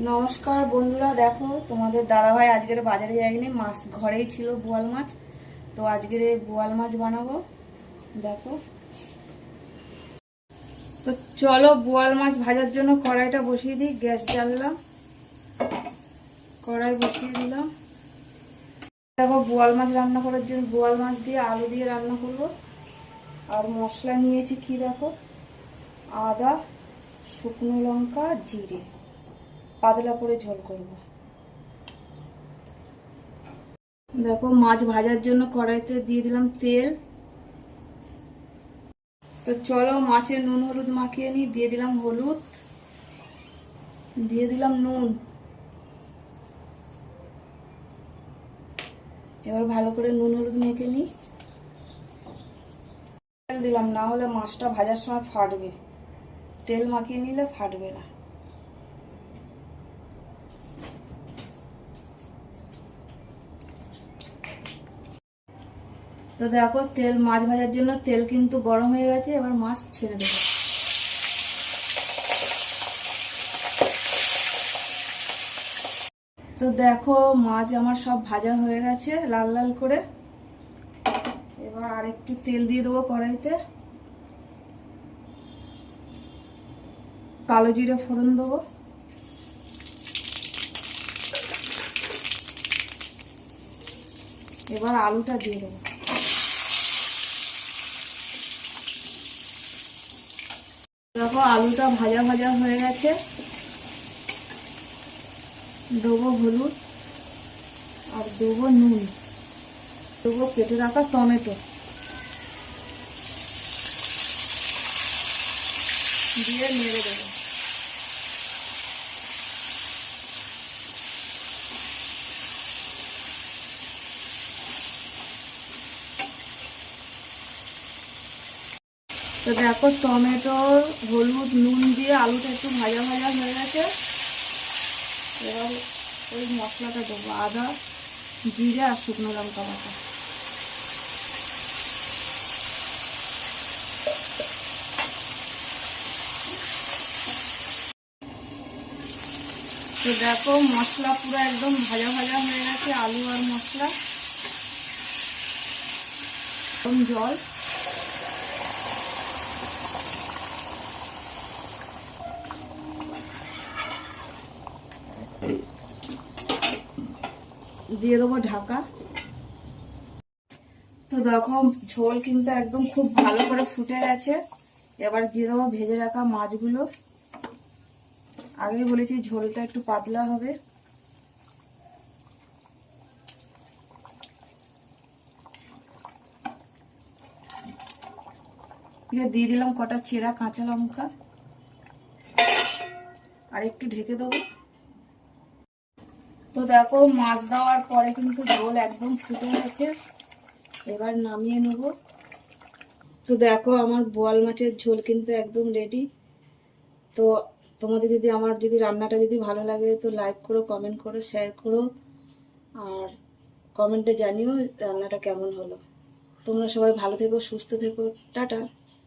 নমস্কার বন্ধুরা, দেখো তোমাদের দাদাভাই আজকের বাজারে যায়নি, মাছ ঘরেই ছিল বোয়াল মাছ। তো আজকের বোয়াল মাছ বানাবো। দেখো, তো চলো বোয়াল মাছ ভাজার জন্য কড়াইটা বসিয়ে দিই। গ্যাস জ্বাললাম, কড়াই বসিয়ে দিলাম। দেখো, বোয়াল মাছ রান্না করার জন্য বোয়াল মাছ দিয়ে আলু দিয়ে রান্না করব। আর মশলা নিয়েছি কি দেখো, আদা, শুকনো লঙ্কা, জিরে, পাতলা করে ঝোল করব। দেখো, মাছ ভাজার জন্য কড়াইতে দিয়ে দিলাম তেল। তো চলো মাছের নুন হলুদ মাখিয়ে নিই। দিয়ে দিলাম হলুদ, দিয়ে দিলাম নুন। এবার ভালো করে নুন হলুদ মেখে নিই। তেল দিলাম, না হলে মাছটা ভাজার সময় ফাটবে। তেল মাখিয়ে নিলে ফাটবে না। তো দেখো, তেল মাছ ভাজার জন্য তেল কিন্তু গরম হয়ে গেছে। এবার মাছ ছেড়ে দেবো। তো দেখো, মাছ আমার সব ভাজা হয়ে গেছে লাল লাল করে। এবার আরেকটু তেল দিয়ে দেবো কড়াইতে। কালো জিরে ফোড়ন দেবো। এবার আলুটা দিয়ে দেবো। দেখো, আলুটা ভাজা ভাজা হয়ে গেছে। দেবো হলুদ আর দেবো নুন, দেবো কেটে রাখা টমেটো, দিয়ে নেড়ে দেবো। তো দেখো, টমেটো, হলুদ, নুন দিয়ে আলুটা একটু ভাজা ভাজা হয়ে গেছে। এবার ওই মশলাটা দেবো, আদা, জিরে আর শুকনো লঙ্কা বাটা। তো দেখো, মশলা পুরো একদম ভাজা ভাজা হয়ে গেছে, আলু আর মশলা। জল দিয়ে দেবো, ঢাকা। তো দেখো, ঝোল কিন্তু একদম খুব ভালো করে ফুটে গেছে। এবার দিয়ে দেবো ভেজে রাখা মাছগুলো। আগে বলেছি ঝোলটা একটু পাতলা হবে। দিয়ে দিলাম কটা চেরা কাঁচা লঙ্কা, আর একটু ঢেকে দেবো। তো দেখো, মাছ দেওয়ার পরে কিন্তু ঝোল একদম ফুটে গেছে। এবার নামিয়ে নেব। তো দেখো, আমার বোয়াল মাছের ঝোল কিন্তু একদম রেডি। তো তোমাদের যদি রান্নাটা ভালো লাগে, তো লাইক করো, কমেন্ট করো, শেয়ার করো, আর কমেন্টে জানিও রান্নাটা কেমন হলো। তোমরা সবাই ভালো থেকো, সুস্থ থেকো, টাটা।